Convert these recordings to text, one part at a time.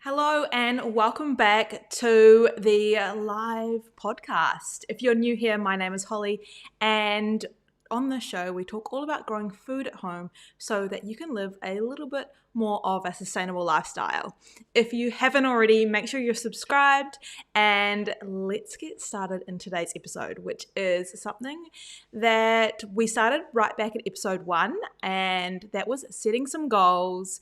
Hello and welcome back to the live podcast. If you're new here, my name is Holly, and on this show we talk all about growing food at home so that you can live a little bit more of a sustainable lifestyle. If you haven't already, make sure you're subscribed, and let's get started in today's episode, which is something that we started right back at episode 1, and that was setting some goals,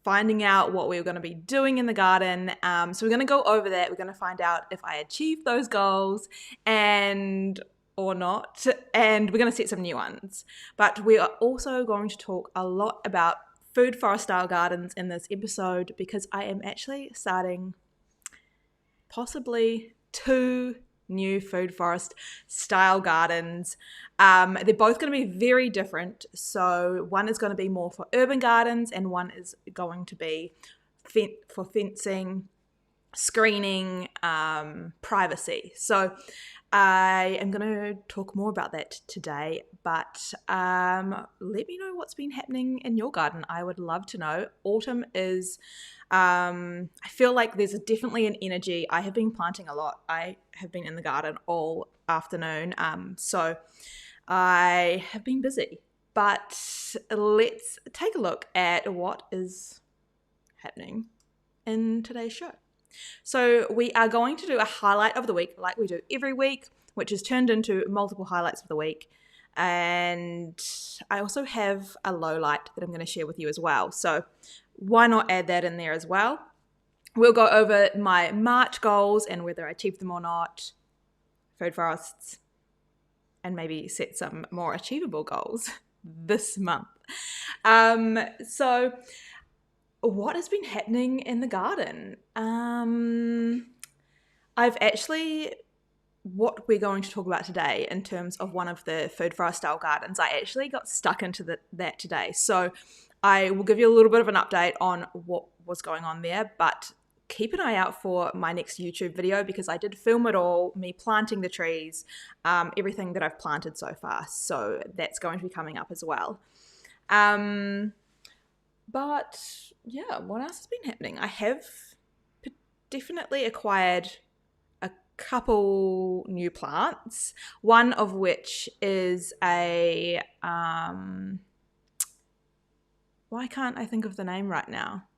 finding out what we were going to be doing in the garden. So we're going to go over that. We're going to find out if I achieved those goals or not, and we're going to set some new ones. But we are also going to talk a lot about food forest style gardens in this episode because I am actually starting possibly 2 new food forest style gardens. They're both going to be very different. So one is going to be more for urban gardens and one is going to be for fencing, screening, privacy. So I am going to talk more about that today, but let me know what's been happening in your garden. I would love to know. Autumn is I feel like there's definitely an energy. I have been planting a lot. I have been in the garden all afternoon. So I have been busy. But let's take a look at what is happening in today's show. So we are going to do a highlight of the week like we do every week, which is turned into multiple highlights of the week. And I also have a low light that I'm going to share with you as well. So why not add that in there as well? We'll go over my March goals and whether I achieved them or not, food forests, and maybe set some more achievable goals this month. So what has been happening in the garden? I've actually, what we're going to talk about today in terms of one of the food forest style gardens, I actually got stuck into that today. So I will give you a little bit of an update on what was going on there, but keep an eye out for my next YouTube video because I did film it all, me planting the trees, everything that I've planted so far. So that's going to be coming up as well. But yeah, what else has been happening? I have definitely acquired a couple new plants, one of which is a why can't I think of the name right now?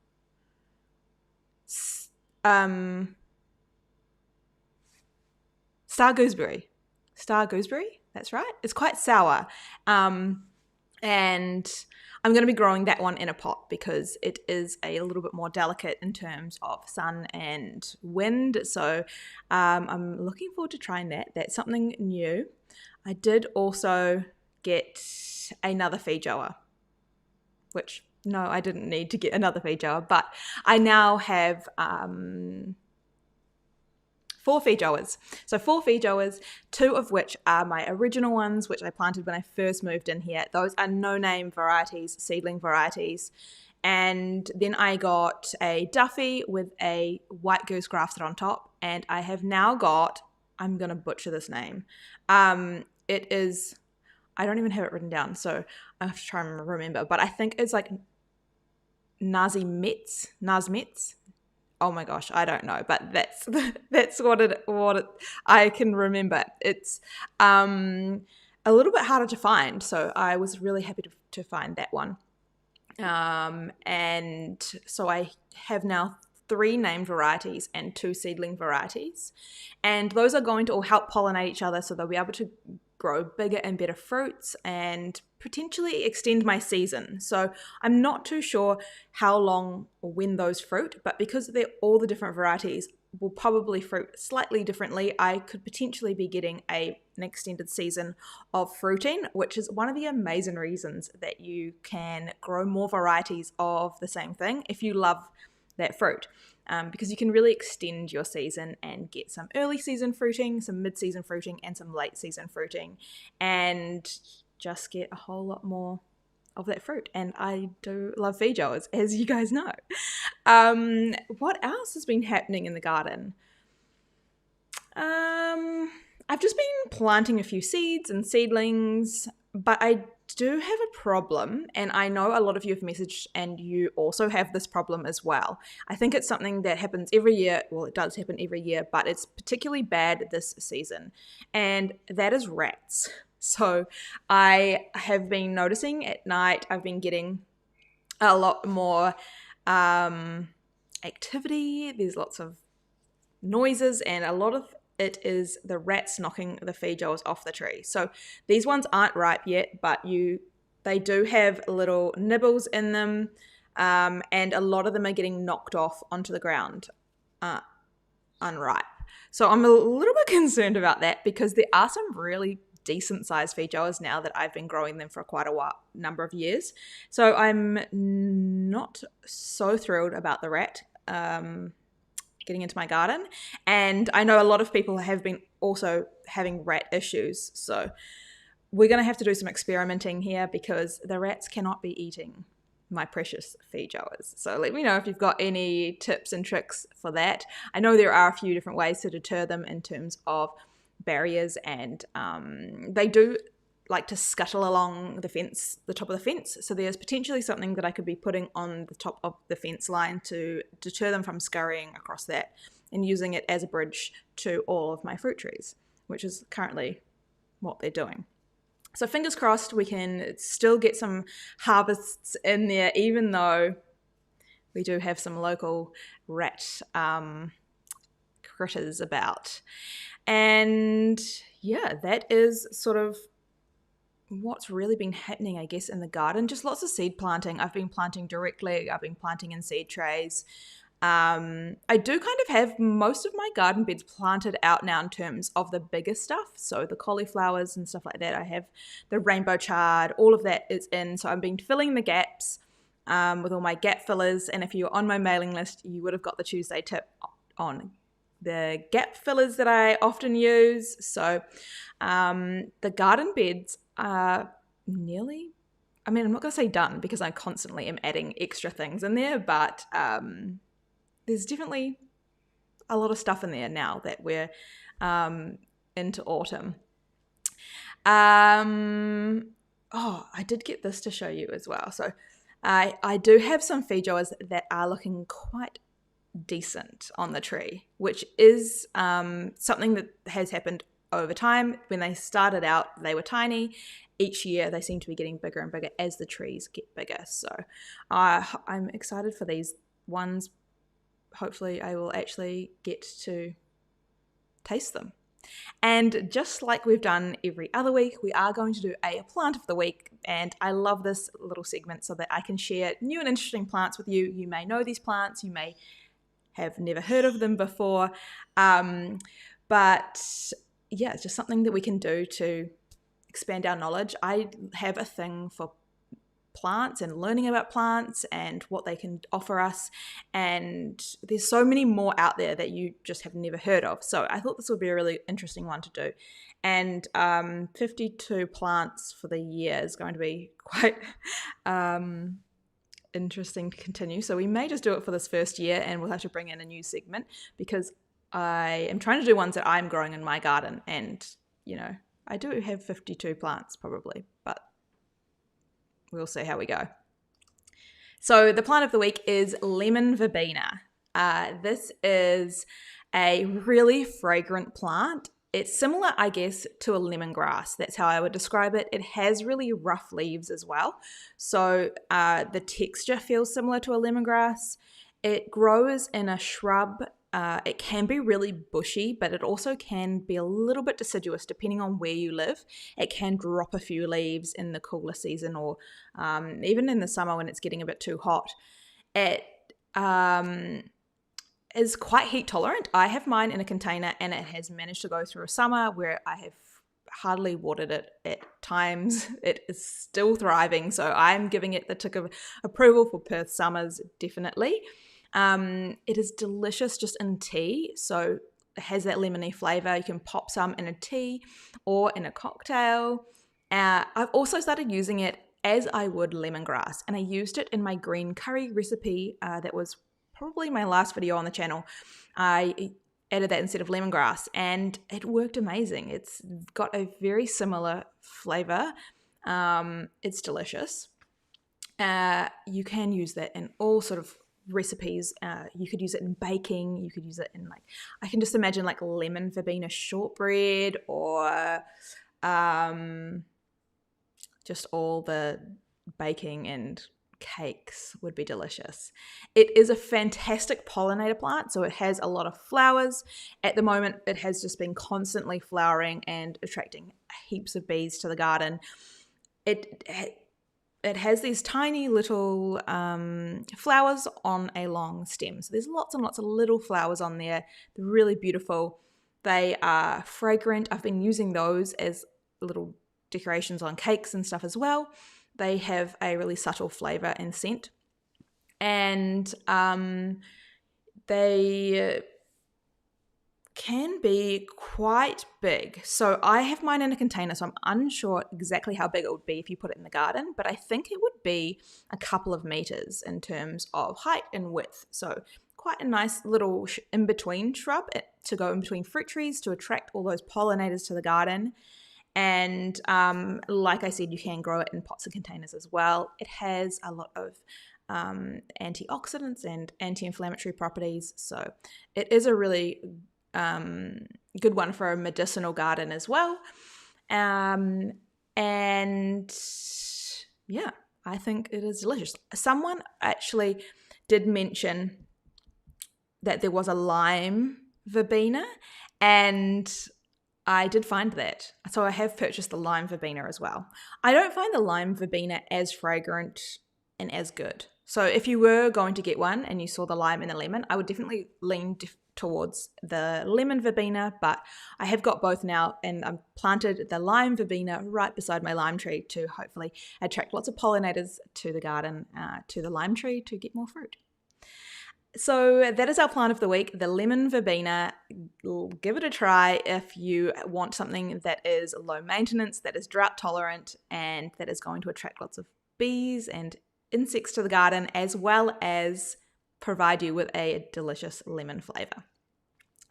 Star gooseberry. Star gooseberry, that's right. It's quite sour. And I'm going to be growing that one in a pot because it is a little bit more delicate in terms of sun and wind. So I'm looking forward to trying that. That's something new. I did also get another feed grower, which no, I didn't need to get another feed grower, but I now have 4 feed growers. So 4 feed growers, 2 of which are my original ones, which I planted when I first moved in here. Those are no-name varieties, seedling varieties. And then I got a Duffy with a white goose grafted on top. And I have now got, I'm going to butcher this name. It is, I don't even have it written down, so I have to try and remember. But I think it's like Nazmets. Oh my gosh, I don't know, but that's what I can remember. It's a little bit harder to find, so I was really happy to find that one. And so I have now 3 named varieties and 2 seedling varieties, and those are going to all help pollinate each other, so they'll be able to grow bigger and better fruits and potentially extend my season. So I'm not too sure how long or when those fruit, but because they're all the different varieties will probably fruit slightly differently, I could potentially be getting an extended season of fruiting, which is one of the amazing reasons that you can grow more varieties of the same thing if you love that fruit. Because you can really extend your season and get some early season fruiting, some mid-season fruiting, and some late season fruiting, and just get a whole lot more of that fruit. And I do love feed growers, as you guys know. What else has been happening in the garden? I've just been planting a few seeds and seedlings, but I do have a problem, and I know a lot of you have messaged and you also have this problem as well. I think it's something that happens every year. Well, it does happen every year, but it's particularly bad this season, and that is rats. So I have been noticing at night, I've been getting a lot more activity. There's lots of noises, and a lot of it is the rats knocking the feed jars off the tree. So these ones aren't ripe yet, but they do have little nibbles in them, and a lot of them are getting knocked off onto the ground unripe. So I'm a little bit concerned about that, because there are some really decent sized feed jars now that I've been growing them for quite a number of years. So I'm not so thrilled about the rat getting into my garden, and I know a lot of people have been also having rat issues, so we're going to have to do some experimenting here, because the rats cannot be eating my precious feed jars. So let me know if you've got any tips and tricks for that. I know there are a few different ways to deter them in terms of barriers, and they do like to scuttle along the fence, the top of the fence. So there's potentially something that I could be putting on the top of the fence line to deter them from scurrying across that, and using it as a bridge to all of my fruit trees, which is currently what they're doing. So fingers crossed we can still get some harvests in there, even though we do have some local rat critters about. And yeah, that is sort of what's really been happening, I guess, in the garden. Just lots of seed planting. I've been planting directly. I've been planting in seed trays. I do kind of have most of my garden beds planted out now in terms of the bigger stuff. So the cauliflowers and stuff like that. I have the rainbow chard. All of that is in. So I've been filling the gaps with all my gap fillers. And if you're on my mailing list, you would have got the Tuesday tip on the gap fillers that I often use. So the garden beds are nearly, I'm not going to say done, because I constantly am adding extra things in there, but there's definitely a lot of stuff in there now that we're into autumn. I did get this to show you as well. So I do have some feed jars that are looking quite decent on the tree, which is something that has happened over time. When they started out, they were tiny. Each year they seem to be getting bigger and bigger as the trees get bigger. So I'm excited for these ones. Hopefully I will actually get to taste them. And just like we've done every other week, we are going to do a plant of the week. And I love this little segment so that I can share new and interesting plants with you. You may know these plants, you may have never heard of them before, but yeah, it's just something that we can do to expand our knowledge. I have a thing for plants and learning about plants and what they can offer us, and there's so many more out there that you just have never heard of. So I thought this would be a really interesting one to do. And 52 plants for the year is going to be quite interesting to continue. So we may just do it for this first year, and we'll have to bring in a new segment, because I am trying to do ones that I'm growing in my garden, and I do have 52 plants probably, but we'll see how we go. So the plant of the week is lemon verbena. This is a really fragrant plant. It's similar, I guess, to a lemongrass. That's how I would describe it. It has really rough leaves as well. So the texture feels similar to a lemongrass. It grows in a shrub. It can be really bushy, but it also can be a little bit deciduous depending on where you live. It can drop a few leaves in the cooler season, or even in the summer when it's getting a bit too hot. It is quite heat tolerant. I have mine in a container, and it has managed to go through a summer where I have hardly watered it at times. It is still thriving, so I'm giving it the tick of approval for Perth summers, definitely. It is delicious just in tea, so it has that lemony flavour. You can pop some in a tea or in a cocktail. I've also started using it as I would lemongrass, and I used it in my green curry recipe that was probably my last video on the channel. I added that instead of lemongrass, and it worked amazing. It's got a very similar flavour It's delicious. You can use that in all sort of recipes. You could use it in baking. You could use it in I can just imagine lemon verbena shortbread, or just all the baking and cakes would be delicious. It is a fantastic pollinator plant, so it has a lot of flowers. At the moment, it has just been constantly flowering and attracting heaps of bees to the garden. It has these tiny little flowers on a long stem. So there's lots and lots of little flowers on there. They're really beautiful. They are fragrant. I've been using those as little decorations on cakes and stuff as well. They have a really subtle flavor and scent. And they can be quite big. So I have mine in a container, so I'm unsure exactly how big it would be if you put it in the garden, but I think it would be a couple of meters in terms of height and width. So quite a nice little in-between shrub to go in between fruit trees to attract all those pollinators to the garden. And like I said, you can grow it in pots and containers as well. It has a lot of antioxidants and anti-inflammatory properties, so it is a really good one for a medicinal garden as well. And yeah, I think it is delicious. Someone actually did mention that there was a lime verbena, and I did find that. So I have purchased the lime verbena as well. I don't find the lime verbena as fragrant and as good. So if you were going to get one and you saw the lime and the lemon, I would definitely lean towards the lemon verbena, but I have got both now, and I've planted the lime verbena right beside my lime tree to hopefully attract lots of pollinators to the garden, to the lime tree, to get more fruit. So that is our plant of the week, the lemon verbena. Give it a try if you want something that is low maintenance, that is drought tolerant, and that is going to attract lots of bees and insects to the garden, as well as provide you with a delicious lemon flavor.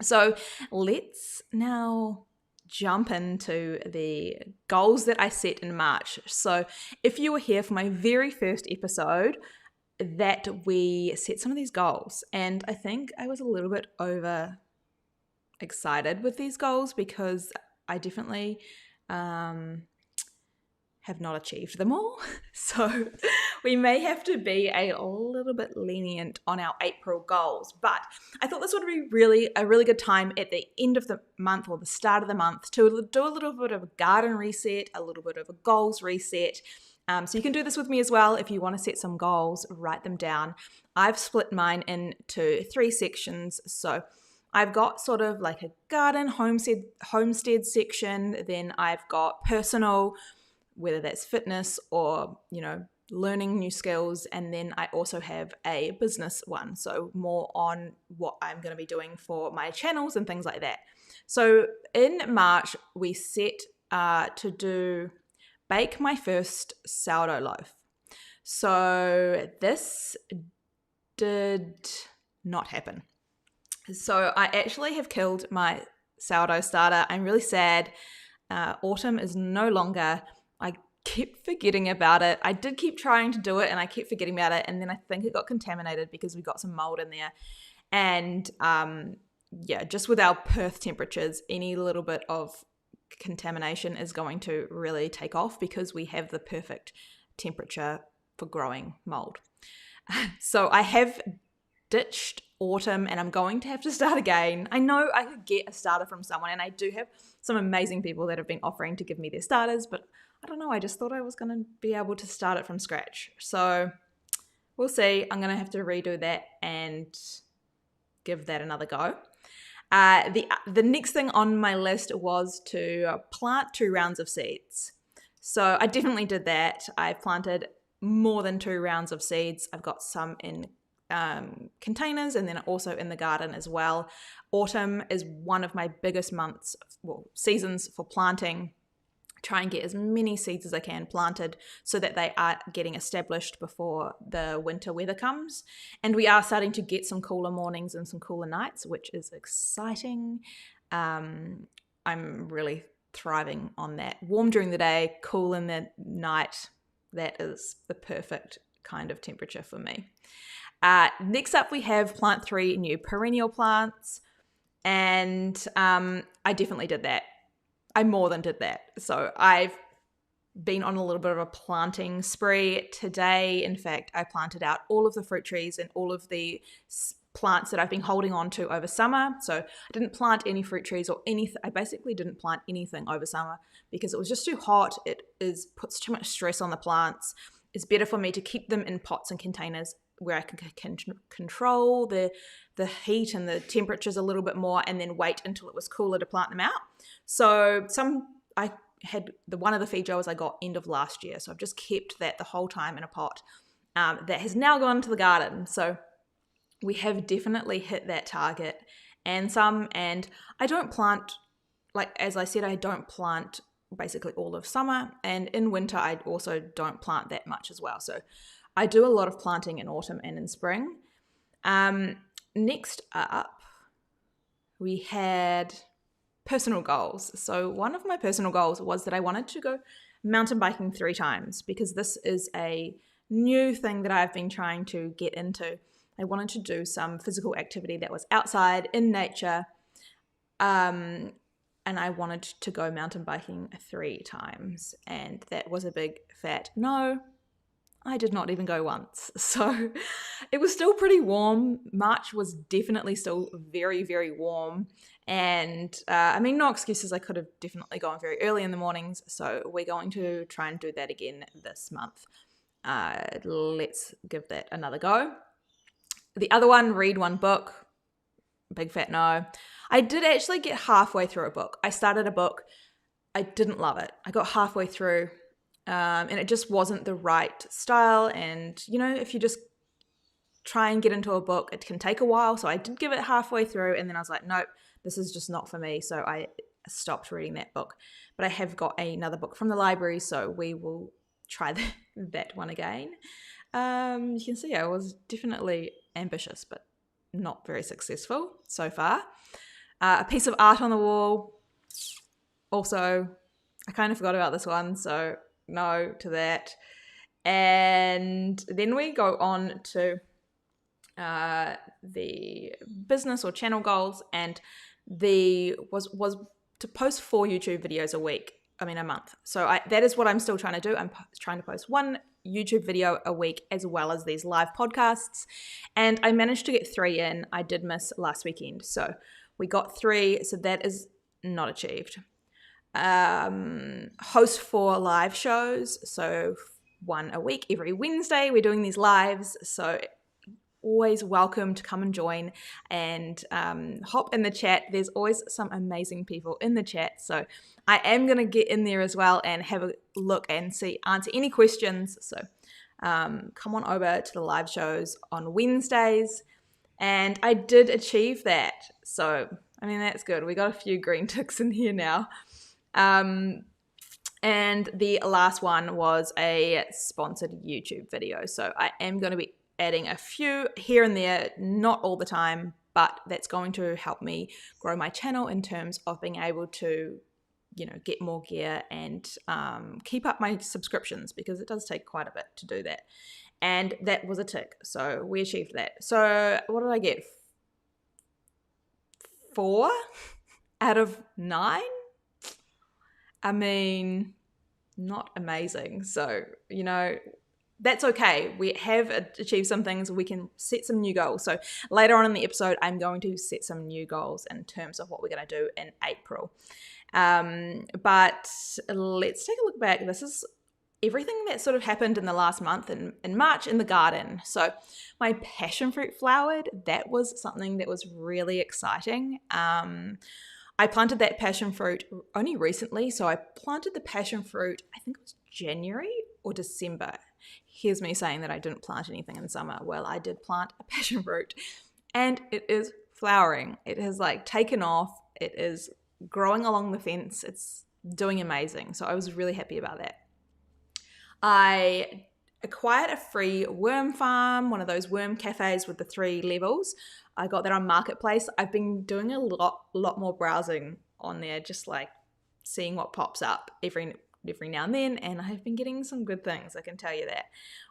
So let's now jump into the goals that I set in March. So if you were here for my very first episode, that we set some of these goals, and I think I was a little bit over excited with these goals because I definitely have not achieved them all. So we may have to be a little bit lenient on our April goals, but I thought this would be a really good time at the end of the month or the start of the month to do a little bit of a garden reset, a little bit of a goals reset. So you can do this with me as well. If you want to set some goals, write them down. I've split mine into 3 sections. So I've got sort of like a garden homestead section. Then I've got personal, whether that's fitness or, learning new skills. And then I also have a business one. So more on what I'm going to be doing for my channels and things like that. So in March, we set to bake my first sourdough loaf. So this did not happen. So I actually have killed my sourdough starter. I'm really sad. Autumn is no longer. I kept forgetting about it. I did keep trying to do it and I kept forgetting about it. And then I think it got contaminated because we got some mold in there. And just with our Perth temperatures, any little bit of contamination is going to really take off because we have the perfect temperature for growing mold. So I have ditched autumn and I'm going to have to start again. I know I could get a starter from someone, and I do have some amazing people that have been offering to give me their starters, but I don't know, I just thought I was going to be able to start it from scratch. So we'll see. I'm going to have to redo that and give that another go. The next thing on my list was to plant 2 rounds of seeds. So I definitely did that. I planted more than 2 rounds of seeds. I've got some in containers and then also in the garden as well. Autumn is one of my biggest seasons for planting. Try and get as many seeds as I can planted so that they are getting established before the winter weather comes. And we are starting to get some cooler mornings and some cooler nights, which is exciting. I'm really thriving on that. Warm during the day, cool in the night. That is the perfect kind of temperature for me. Next up, we have plant 3 new perennial plants. And I definitely did that. I more than did that. So I've been on a little bit of a planting spree today. In fact, I planted out all of the fruit trees and all of the plants that I've been holding on to over summer. So I didn't plant any fruit trees or anything. I basically didn't plant anything over summer because it was just too hot. It puts too much stress on the plants. It's better for me to keep them in pots and containers where I can control the heat and the temperatures a little bit more, and then wait until it was cooler to plant them out. So I had one of the feijoas I got end of last year, so I've just kept that the whole time in a pot. That has now gone to the garden. So we have definitely hit that target and some. And I don't plant, like as I said, I don't plant basically all of summer, and in winter I also don't plant that much as well. So I do a lot of planting in autumn and in spring. Next up, we had personal goals. So one of my personal goals was that I wanted to go mountain biking 3 times, because this is a new thing that I've been trying to get into. I wanted to do some physical activity that was outside in nature, and I wanted to go mountain biking 3 times, and that was a big fat no. I did not even go once. So it was still pretty warm. March was definitely still very, very warm. And no excuses. I could have definitely gone very early in the mornings. So we're going to try and do that again this month. Let's give that another go. The other one, read 1 book. Big fat no. I did actually get halfway through a book. I started a book. I didn't love it. I got halfway through. And it just wasn't the right style. And, if you just try and get into a book, it can take a while. So I did give it halfway through, and then I was like, nope, this is just not for me. So I stopped reading that book. But I have got another book from the library, so we will try that one again. You can see I was definitely ambitious, but not very successful so far. A piece of art on the wall. Also, I kind of forgot about this one, so no to that. And then we go on to the business or channel goals, and was to post 4 YouTube videos a month. So that is what I'm still trying to do. I'm trying to post 1 YouTube video a week, as well as these live podcasts, and I managed to get 3 in. I did miss last weekend, so we got 3, so that is not achieved. Host 4 live shows, so 1 a week every Wednesday. We're doing these lives, so always welcome to come and join and hop in the chat. There's always some amazing people in the chat, so I am going to get in there as well and have a look and answer any questions. So come on over to the live shows on Wednesdays, and I did achieve that, so that's good. We got a few green ticks in here now. And the last one was a sponsored YouTube video. So I am going to be adding a few here and there, not all the time, but that's going to help me grow my channel in terms of being able to, get more gear and keep up my subscriptions, because it does take quite a bit to do that. And that was a tick. So we achieved that. So what did I get? 4 out of 9? Not amazing. So, that's okay. We have achieved some things. We can set some new goals. So later on in the episode, I'm going to set some new goals in terms of what we're going to do in April. But let's take a look back. This is everything that sort of happened in the last month in March in the garden. So my passion fruit flowered. That was something that was really exciting. I planted that passion fruit only recently. So I planted the passion fruit, I think it was January or December. Here's me saying that I didn't plant anything in summer. Well, I did plant a passion fruit, and it is flowering. It has taken off. It is growing along the fence. It's doing amazing. So I was really happy about that. I acquired a free worm farm, one of those worm cafes with the 3 levels. I got that on Marketplace. I've been doing a lot more browsing on there, just seeing what pops up every now and then, and I've been getting some good things, I can tell you that.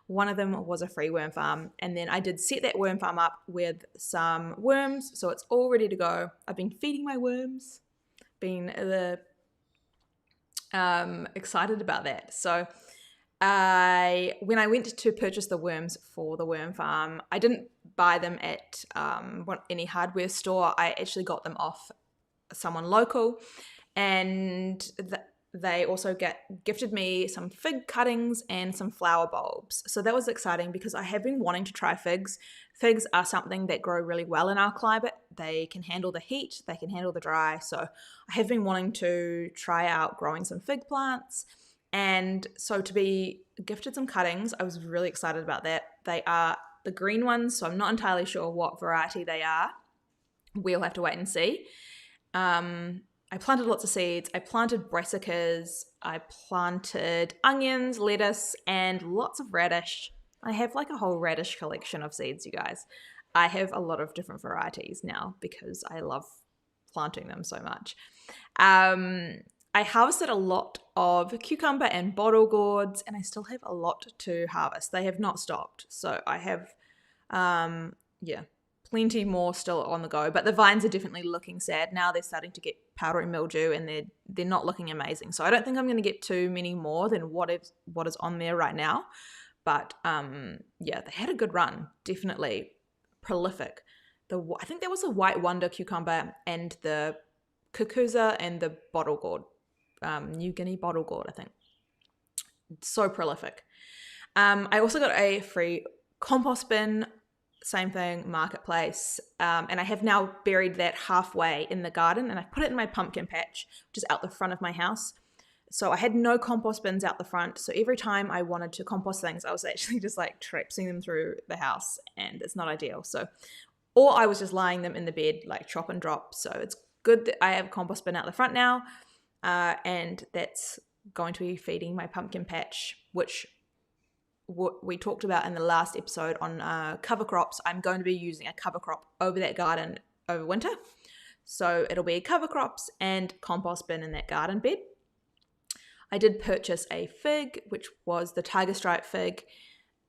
One of them was a free worm farm, and then I did set that worm farm up with some worms, so it's all ready to go. I've been feeding my worms, been excited about that. So when I went to purchase the worms for the worm farm, I didn't buy them at any hardware store. I actually got them off someone local, and they also gifted me some fig cuttings and some flower bulbs. So that was exciting because I have been wanting to try figs. Figs are something that grow really well in our climate. They can handle the heat, they can handle the dry. So I have been wanting to try out growing some fig plants. And so to be gifted some cuttings, I was really excited about that. They are the green ones, so I'm not entirely sure what variety they are. We'll have to wait and see. I planted lots of seeds. I planted brassicas. I planted onions, lettuce, and lots of radish. I have like a whole radish collection of seeds, you guys. I have a lot of different varieties now because I love planting them so much. I harvested a lot of cucumber and bottle gourds, and I still have a lot to harvest. They have not stopped. So I have, plenty more still on the go, but the vines are definitely looking sad now. They're starting to get powdery mildew, and they're not looking amazing. So I don't think I'm going to get too many more than what is on there right now. But they had a good run, definitely prolific. I think there was a white wonder cucumber and the cucuzza and the bottle gourd, New Guinea bottle gourd, I think. So prolific. I also got a free compost bin. Same thing, marketplace, and I have now buried that halfway in the garden, and I put it in my pumpkin patch, which is out the front of my house. So I had no compost bins out the front, so every time I wanted to compost things, I was actually just like traipsing them through the house, and it's not ideal. So, or I was just lying them in the bed, like chop and drop. So it's good that I have a compost bin out the front now, and that's going to be feeding my pumpkin patch, which what we talked about in the last episode on cover crops. I'm going to be using a cover crop over that garden over winter. So it'll be cover crops and compost bin in that garden bed. I did purchase a fig, which was the tiger stripe fig.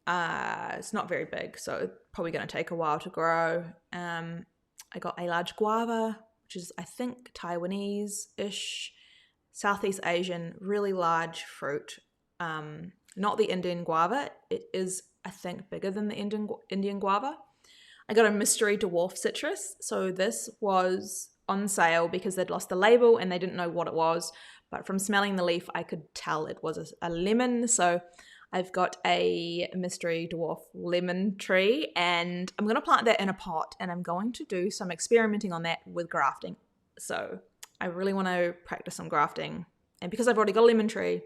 It's not very big, so it's probably going to take a while to grow. I got a large guava, which is, I think, Taiwanese-ish, Southeast Asian, really large fruit. Not the Indian guava. It is, I think, bigger than the Indian guava. I got a mystery dwarf citrus. So this was on sale because they'd lost the label and they didn't know what it was. But from smelling the leaf, I could tell it was a lemon. So I've got a mystery dwarf lemon tree, and I'm going to plant that in a pot, and I'm going to do some experimenting on that with grafting. So I really want to practice some grafting. And because I've already got a lemon tree,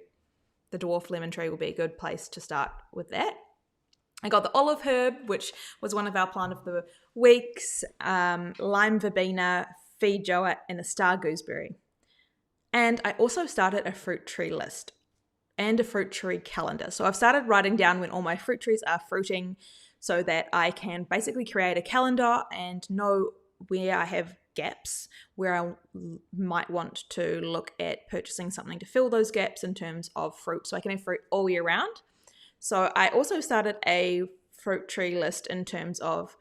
the dwarf lemon tree will be a good place to start with that. I got the olive herb, which was one of our plant of the weeks, lime verbena, feijoa, and a star gooseberry. And I also started a fruit tree list and a fruit tree calendar. So I've started writing down when all my fruit trees are fruiting so that I can basically create a calendar and know where I have gaps, where I might want to look at purchasing something to fill those gaps in terms of fruit, so I can have fruit all year round. So I also started a fruit tree list in terms of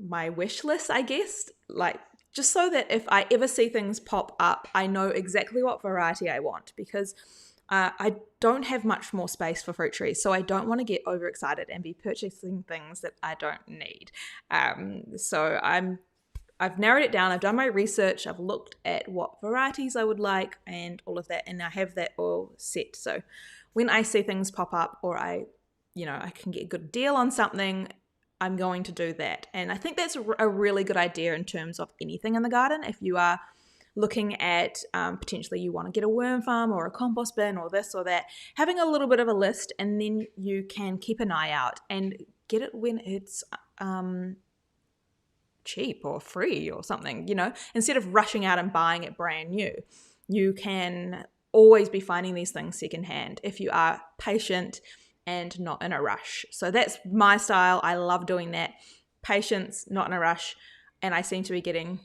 my wish list, I guess, like just so that if I ever see things pop up, I know exactly what variety I want, because I don't have much more space for fruit trees, so I don't want to get overexcited and be purchasing things that I don't need. So I've narrowed it down. I've done my research. I've looked at what varieties I would like and all of that, and I have that all set. So when I see things pop up, or I can get a good deal on something, I'm going to do that. And I think that's a really good idea in terms of anything in the garden. If you are looking at potentially you want to get a worm farm or a compost bin or this or that, having a little bit of a list, and then you can keep an eye out and get it when it's cheap or free or something, instead of rushing out and buying it brand new. You can always be finding these things secondhand if you are patient and not in a rush. So that's my style. I love doing that. Patience, not in a rush. And I seem to be getting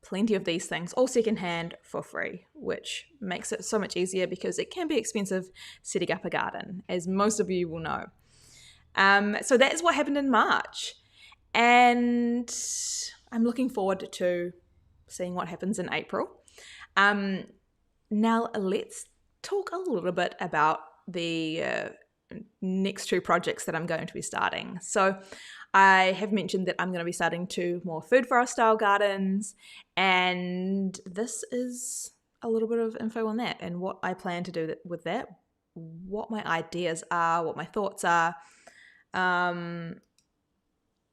plenty of these things, all secondhand for free, which makes it so much easier because it can be expensive setting up a garden, as most of you will know. So that is what happened in March. And I'm looking forward to seeing what happens in April. Now let's talk a little bit about the next 2 projects that I'm going to be starting. So I have mentioned that I'm going to be starting 2 more food forest style gardens, and this is a little bit of info on that and what I plan to do with that, what my ideas are, what my thoughts are.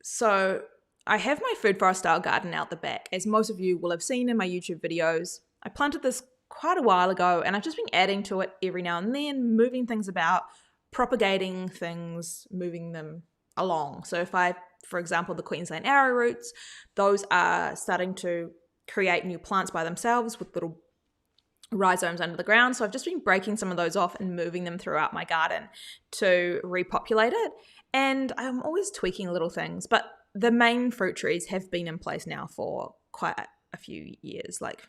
So I have my food forest style garden out the back, as most of you will have seen in my YouTube videos. I planted this quite a while ago, and I've just been adding to it every now and then, moving things about, propagating things, moving them along. So if for example, the Queensland arrowroots, those are starting to create new plants by themselves with little rhizomes under the ground. So I've just been breaking some of those off and moving them throughout my garden to repopulate it. And I'm always tweaking little things, but the main fruit trees have been in place now for quite a few years. Like,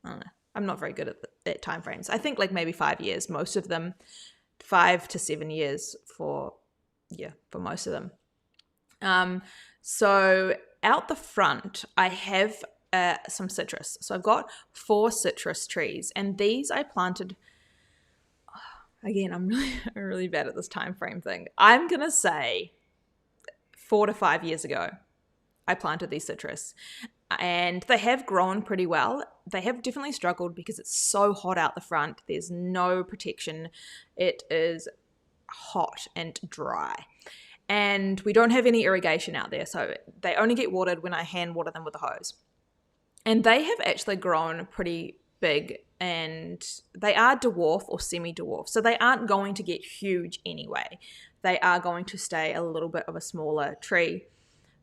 I don't know, I'm not very good at time frames. I think like maybe 5 years, most of them, 5 to 7 years for most of them. So out the front, I have some citrus. So I've got 4 citrus trees, and these I planted. Again, I'm really bad at this time frame thing. I'm gonna say 4 to 5 years ago, I planted these citrus, and they have grown pretty well. They have definitely struggled because it's so hot out the front. There's no protection. It is hot and dry, and we don't have any irrigation out there, so they only get watered when I hand water them with a hose. And they have actually grown pretty big, and they are dwarf or semi-dwarf, so they aren't going to get huge anyway. They are going to stay a little bit of a smaller tree.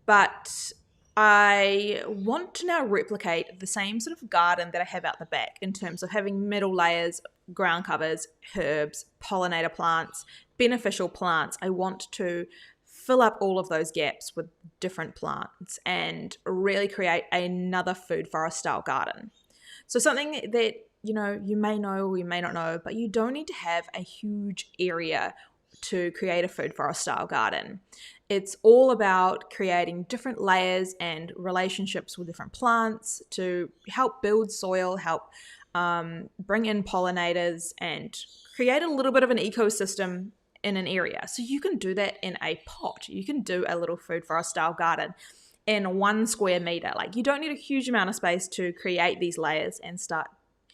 But I want to now replicate the same sort of garden that I have out the back in terms of having middle layers, ground covers, herbs, pollinator plants, beneficial plants. I want to fill up all of those gaps with different plants and really create another food forest style garden. So something that, you may know or you may not know, but you don't need to have a huge area to create a food forest style garden. It's all about creating different layers and relationships with different plants to help build soil, help bring in pollinators, and create a little bit of an ecosystem in an area. So you can do that in a pot. You can do a little food forest style garden in 1 square meter. Like, you don't need a huge amount of space to create these layers and start,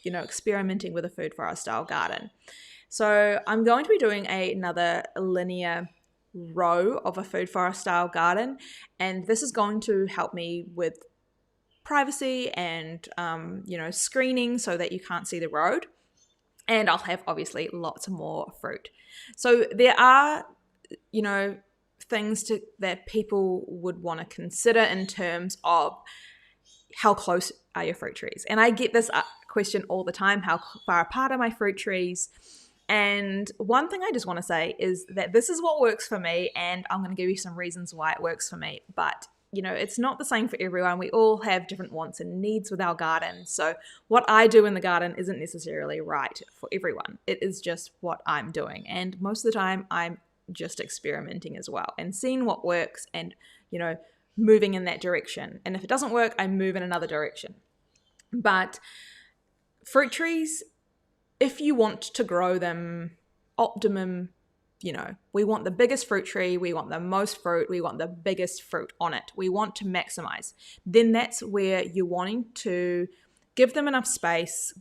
experimenting with a food forest style garden. So I'm going to be doing another linear row of a food forest style garden, and this is going to help me with privacy and screening so that you can't see the road. And I'll have obviously lots more fruit. So there are things that people would want to consider in terms of how close are your fruit trees. And I get this question all the time: how far apart are my fruit trees? And one thing I just want to say is that this is what works for me, and I'm going to give you some reasons why it works for me. But it's not the same for everyone. We all have different wants and needs with our garden. So what I do in the garden isn't necessarily right for everyone. It is just what I'm doing. And most of the time I'm just experimenting as well and seeing what works and, moving in that direction. And if it doesn't work, I move in another direction. But fruit trees, if you want to grow them optimum, we want the biggest fruit tree, we want the most fruit, we want the biggest fruit on it, we want to maximize, then that's where you're wanting to give them enough space,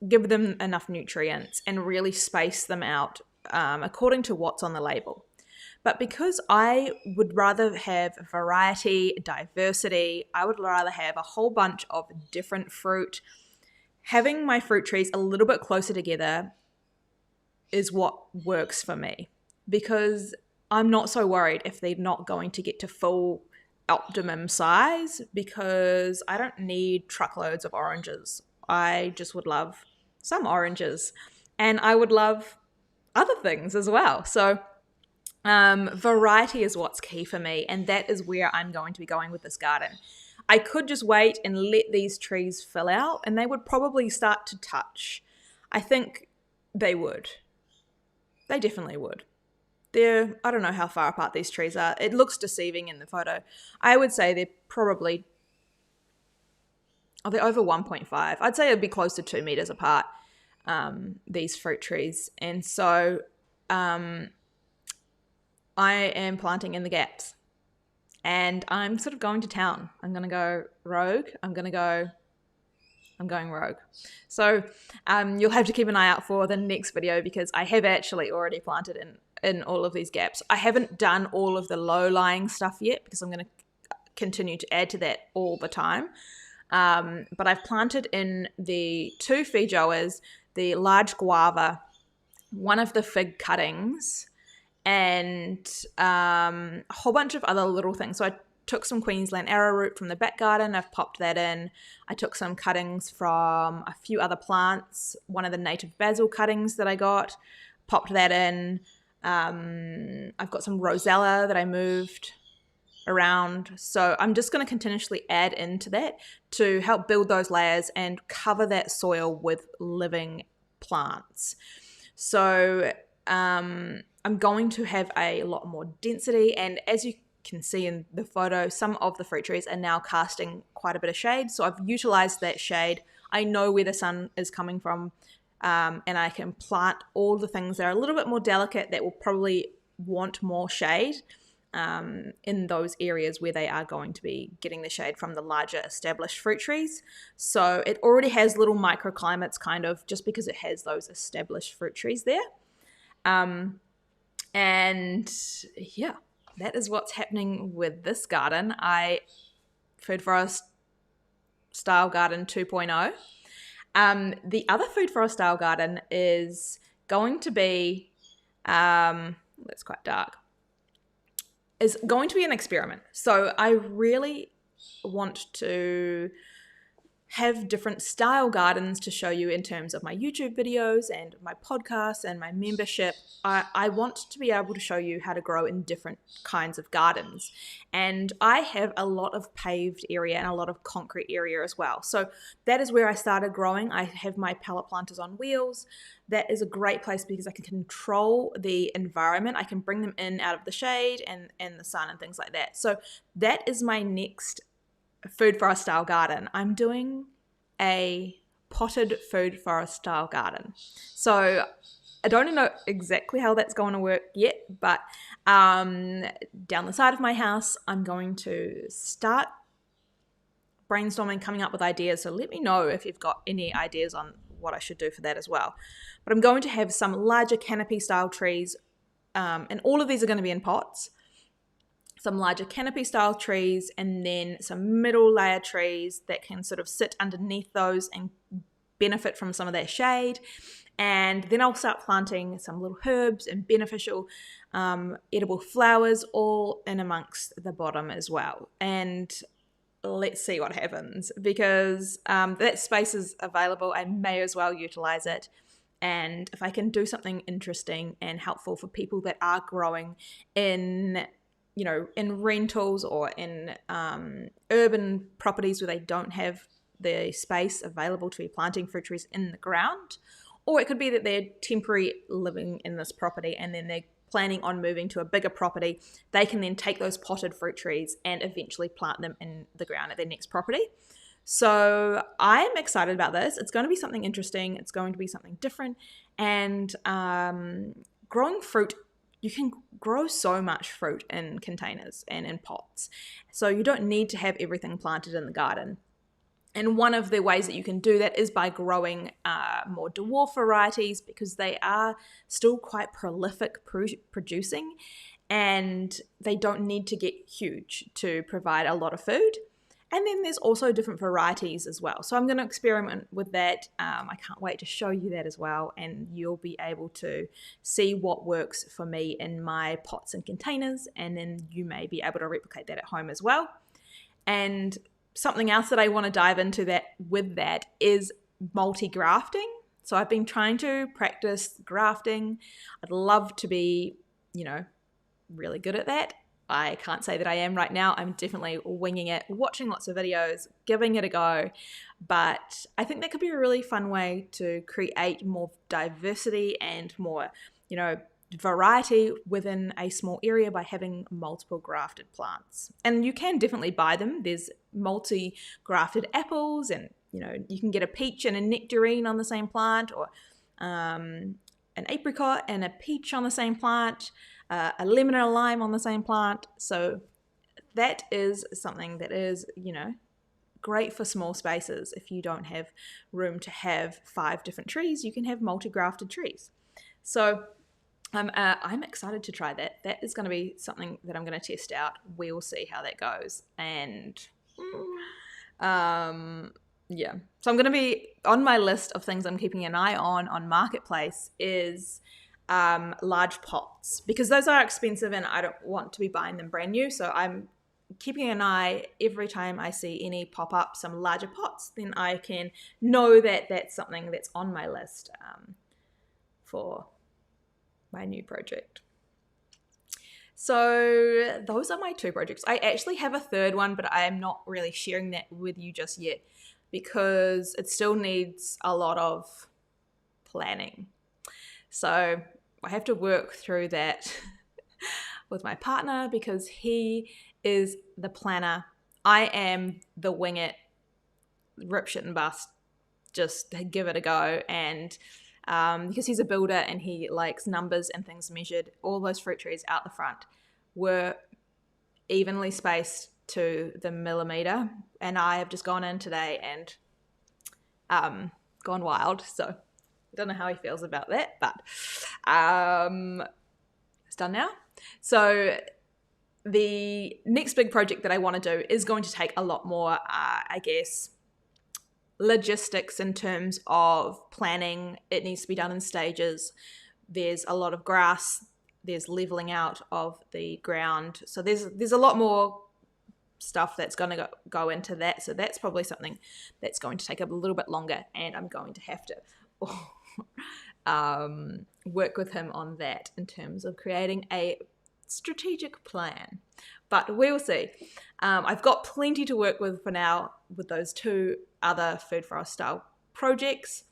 give them enough nutrients, and really space them out according to what's on the label. But because I would rather have variety, diversity, I would rather have a whole bunch of different fruit, having my fruit trees a little bit closer together is what works for me, because I'm not so worried if they're not going to get to full optimum size, because I don't need truckloads of oranges. I just would love some oranges, and I would love other things as well. So variety is what's key for me, and that is where I'm going to be going with this garden. I could just wait and let these trees fill out and they would probably start to touch. I think they would. They definitely would. I don't know how far apart these trees are. It looks deceiving in the photo. I would say they're probably, they're over 1.5. I'd say it'd be close to 2 meters apart, these fruit trees. And so I am planting in the gaps. And I'm sort of going to town. I'm going to go rogue. I'm going rogue. So you'll have to keep an eye out for the next video because I have actually already planted in all of these gaps. I haven't done all of the low-lying stuff yet because I'm going to continue to add to that all the time. But I've planted in the 2 feijoas, the large guava, one of the fig cuttings, and a whole bunch of other little things. So I took some Queensland arrowroot from the back garden. I've popped that in. I took some cuttings from a few other plants, one of the native basil cuttings that I got, popped that in. I've got some rosella that I moved around. So I'm just going to continuously add into that to help build those layers and cover that soil with living plants. So I'm going to have a lot more density, and as you can see in the photo, some of the fruit trees are now casting quite a bit of shade, so I've utilized that shade. I know where the sun is coming from, and I can plant all the things that are a little bit more delicate that will probably want more shade in those areas where they are going to be getting the shade from the larger established fruit trees. So it already has little microclimates kind of just because it has those established fruit trees there. And yeah, that is what's happening with this garden. Food forest style garden 2.0. The other food forest style garden is going to be, that's quite dark, is going to be an experiment. So I really want to have different style gardens to show you in terms of my YouTube videos and my podcasts and my membership. I want to be able to show you how to grow in different kinds of gardens. And I have a lot of paved area and a lot of concrete area as well. So that is where I started growing. I have my pallet planters on wheels. That is a great place because I can control the environment. I can bring them in out of the shade and the sun and things like that. So that is my next food forest style garden. I'm doing a potted food forest style garden. So I don't know exactly how that's going to work yet, but down the side of my house, I'm going to start brainstorming, coming up with ideas. So let me know if you've got any ideas on what I should do for that as well. But I'm going to have some larger canopy style trees, and all of these are going to be in pots. Some larger canopy style trees, and then some middle layer trees that can sort of sit underneath those and benefit from some of that shade. And then I'll start planting some little herbs and beneficial edible flowers all in amongst the bottom as well. And let's see what happens, because that space is available. I may as well utilize it. And if I can do something interesting and helpful for people that are growing in rentals or in urban properties where they don't have the space available to be planting fruit trees in the ground, or it could be that they're temporary living in this property and then they're planning on moving to a bigger property, they can then take those potted fruit trees and eventually plant them in the ground at their next property. So I'm excited about this. It's going to be something interesting. It's going to be something different. And growing fruit, you can grow so much fruit in containers and in pots. So you don't need to have everything planted in the garden. And one of the ways that you can do that is by growing more dwarf varieties, because they are still quite prolific producing and they don't need to get huge to provide a lot of food. And then there's also different varieties as well. So I'm going to experiment with that. I can't wait to show you that as well. And you'll be able to see what works for me in my pots and containers. And then you may be able to replicate that at home as well. And something else that I want to dive into with that is multi-grafting. So I've been trying to practice grafting. I'd love to be, really good at that. I can't say that I am right now. I'm definitely winging it, watching lots of videos, giving it a go. But I think that could be a really fun way to create more diversity and more, variety within a small area by having multiple grafted plants. And you can definitely buy them. There's multi-grafted apples, and you can get a peach and a nectarine on the same plant, or an apricot and a peach on the same plant, a lemon and a lime on the same plant. So that is something that is, great for small spaces. If you don't have room to have 5 different trees, you can have multi-grafted trees. So I'm excited to try that. That is going to be something that I'm going to test out. We'll see how that goes. And yeah, so I'm going to be on my list of things I'm keeping an eye on Marketplace is large pots, because those are expensive and I don't want to be buying them brand new. So I'm keeping an eye every time I see any pop up some larger pots, then I can know that that's something that's on my list for my new project. So those are my 2 projects. I actually have a third one, but I am not really sharing that with you just yet because it still needs a lot of planning. So I have to work through that with my partner because he is the planner. I am the wing it, rip shit and bust, just give it a go. And because he's a builder and he likes numbers and things measured, all those fruit trees out the front were evenly spaced to the millimeter, and I have just gone in today and gone wild. So I don't know how he feels about that, but it's done now. So the next big project that I want to do is going to take a lot more, logistics in terms of planning. It needs to be done in stages. There's a lot of grass. There's leveling out of the ground. So there's a lot more stuff that's going to go into that. So that's probably something that's going to take a little bit longer, and I'm going to have to work with him on that in terms of creating a strategic plan. But we will see. I've got plenty to work with for now with those 2 other food forest style projects.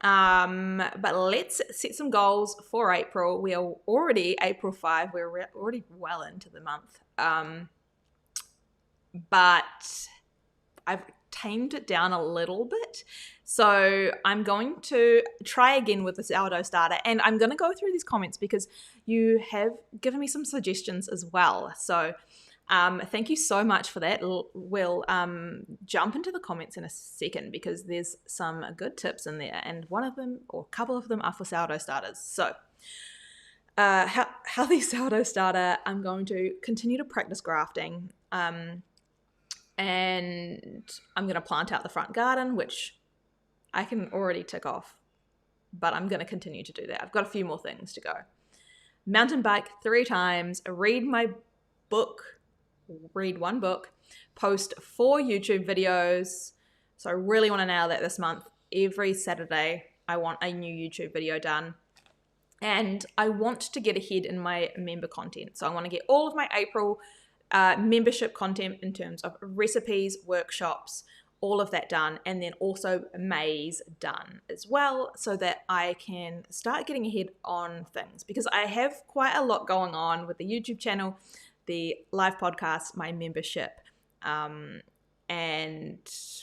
But let's set some goals for April. We are already April 5. We're already well into the month. But I've tamed it down a little bit. So I'm going to try again with the sourdough starter, and I'm going to go through these comments because you have given me some suggestions as well. So thank you so much for that. We'll jump into the comments in a second because there's some good tips in there, and one of them or a couple of them are for sourdough starters. So healthy sourdough starter, I'm going to continue to practice grafting, and I'm going to plant out the front garden, which I can already tick off, but I'm going to continue to do that. I've got a few more things to go. Mountain bike 3 times, read my book, read 1 book, post 4 YouTube videos. So I really want to nail that this month. Every Saturday, I want a new YouTube video done. And I want to get ahead in my member content. So I want to get all of my April membership content in terms of recipes, workshops, all of that done, and then also May's done as well, so that I can start getting ahead on things, because I have quite a lot going on with the YouTube channel, the live podcast, my membership, and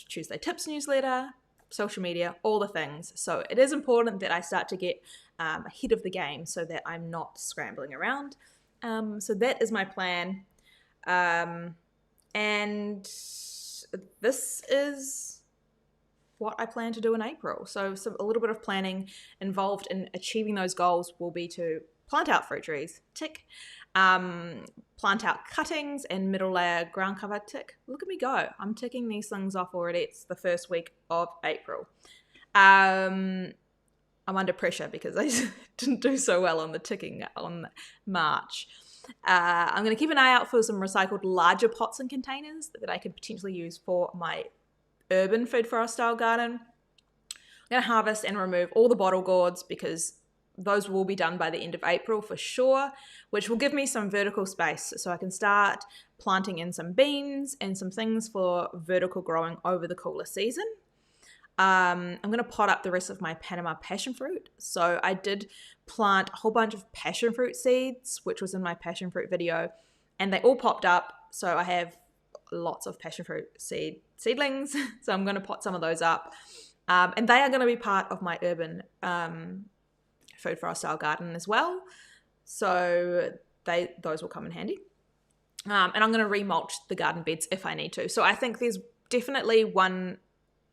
Tuesday Tips newsletter, social media, all the things. So it is important that I start to get ahead of the game so that I'm not scrambling around. So that is my plan. And this is what I plan to do in April. So a little bit of planning involved in achieving those goals will be to plant out fruit trees, tick, plant out cuttings and middle layer ground cover, tick. Look at me go. I'm ticking these things off already. It's the first week of April. I'm under pressure because I didn't do so well on the ticking on March. I'm going to keep an eye out for some recycled larger pots and containers that I could potentially use for my urban food forest style garden. I'm going to harvest and remove all the bottle gourds because those will be done by the end of April for sure, which will give me some vertical space so I can start planting in some beans and some things for vertical growing over the cooler season. I'm going to pot up the rest of my Panama passion fruit. So I did plant a whole bunch of passion fruit seeds, which was in my passion fruit video, and they all popped up. So I have lots of passion fruit seedlings. So I'm going to pot some of those up. And they are going to be part of my urban food forest style garden as well. So those will come in handy. And I'm going to remulch the garden beds if I need to. So I think there's definitely one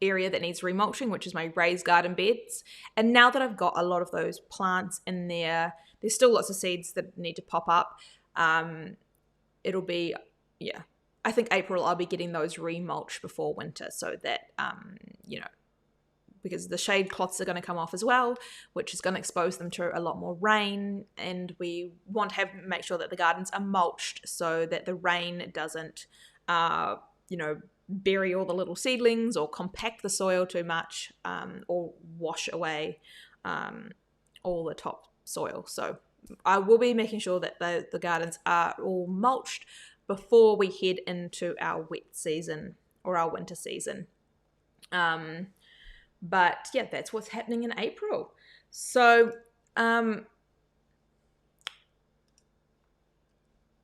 area that needs remulching, which is my raised garden beds. And now that I've got a lot of those plants in there, there's still lots of seeds that need to pop up. It'll be, I think April I'll be getting those remulched before winter, so that, because the shade cloths are going to come off as well, which is going to expose them to a lot more rain, and we want to make sure that the gardens are mulched so that the rain doesn't, bury all the little seedlings or compact the soil too much, or wash away all the top soil. So I will be making sure that the gardens are all mulched before we head into our wet season or our winter season. But yeah, that's what's happening in April. So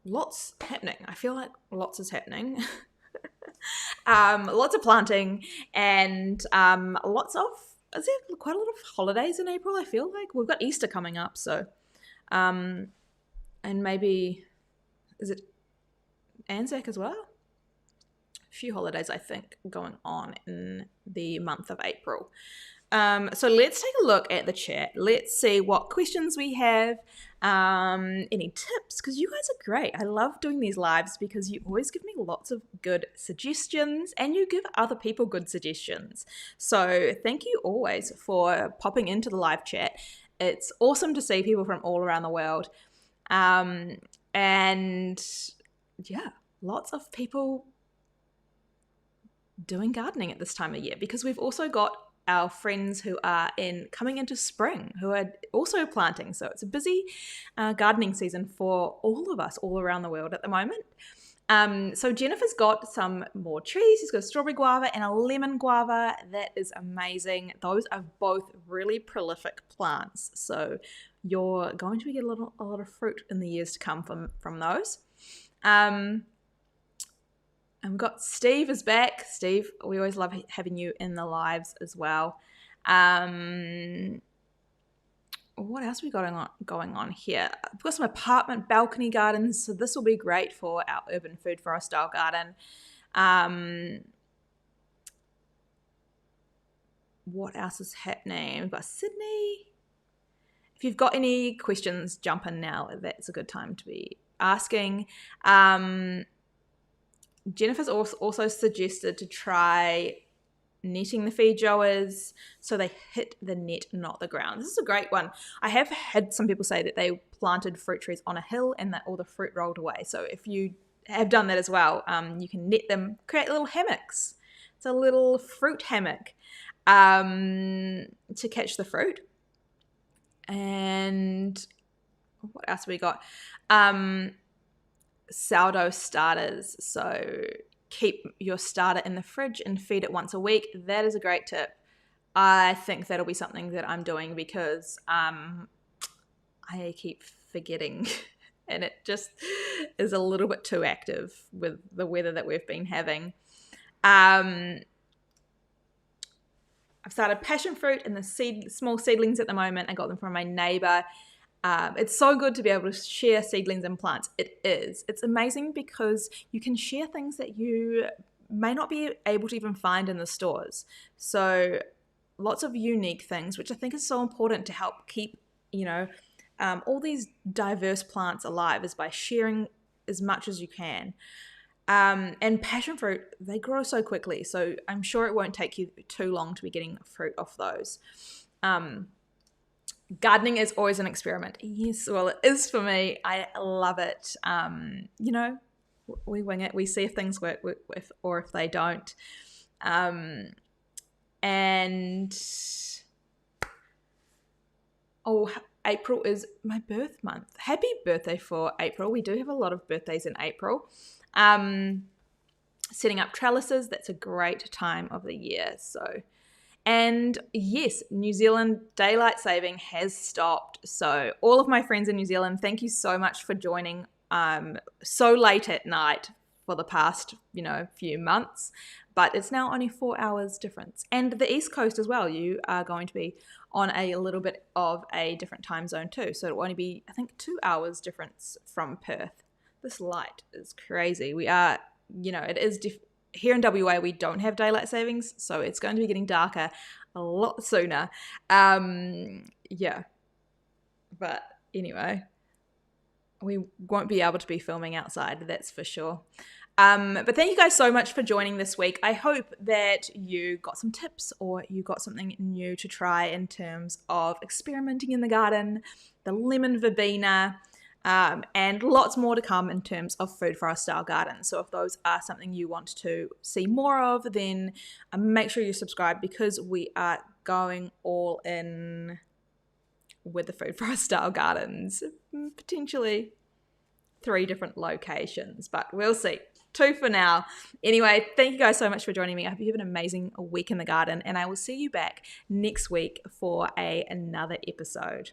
lots happening. I feel like lots is happening. Lots of planting, and is there quite a lot of holidays in April? I feel like we've got Easter coming up, so and maybe, is it Anzac as well? A few holidays, I think, going on in the month of April. So let's take a look at the chat. Let's see what questions we have, any tips, because you guys are great. I love doing these lives because you always give me lots of good suggestions and you give other people good suggestions. So thank you always for popping into the live chat. It's awesome to see people from all around the world. And yeah, lots of people doing gardening at this time of year, because we've also got our friends who are coming into spring who are also planting. So it's a busy gardening season for all of us all around the world at the moment. So Jennifer's got some more trees. She's got a strawberry guava and a lemon guava. That is amazing. Those are both really prolific plants. So you're going to get a lot of fruit in the years to come from those. And we've got Steve is back. Steve, we always love having you in the lives as well. What else we got going on here? We've got some apartment balcony gardens, so this will be great for our urban food forest style garden. What else is happening? We've got Sydney. If you've got any questions, jump in now. That's a good time to be asking. Jennifer's also suggested to try netting the feed joas so they hit the net, not the ground. This is a great one. I have had some people say that they planted fruit trees on a hill and that all the fruit rolled away. So if you have done that as well, you can net them, create little hammocks. It's a little fruit hammock to catch the fruit. And what else have we got? Sourdough starters. So keep your starter in the fridge and feed it once a week. That is a great tip. I think that'll be something that I'm doing because I keep forgetting and it just is a little bit too active with the weather that we've been having. I've started passion fruit and the small seedlings at the moment. I got them from my neighbor. It's so good to be able to share seedlings and plants. It is. It's amazing because you can share things that you may not be able to even find in the stores. So lots of unique things, which I think is so important to help keep, all these diverse plants alive, is by sharing as much as you can. And passion fruit, they grow so quickly. So I'm sure it won't take you too long to be getting fruit off those. Gardening is always an experiment. Yes, well, it is for me. I love it. We wing it. We see if things work or if they don't. And Oh, April is my birth month. Happy birthday for April. We do have a lot of birthdays in April. Setting up trellises, that's a great time of the year. So, and yes, New Zealand daylight saving has stopped. So all of my friends in New Zealand, thank you so much for joining so late at night for the past, few months. But it's now only 4 hours difference. And the East Coast as well, you are going to be on a little bit of a different time zone too. So it'll only be, I think, 2 hours difference from Perth. This light is crazy. We are, it is here in WA, we don't have daylight savings, so it's going to be getting darker a lot sooner. Yeah. But anyway, we won't be able to be filming outside, that's for sure. But thank you guys so much for joining this week. I hope that you got some tips or you got something new to try in terms of experimenting in the garden, the lemon verbena, and lots more to come in terms of food forest style gardens. So if those are something you want to see more of, then make sure you subscribe, because we are going all in with the food forest style gardens, potentially 3 different locations, but we'll see. 2 for now. Anyway, thank you guys so much for joining me. I hope you have an amazing week in the garden, and I will see you back next week for another episode.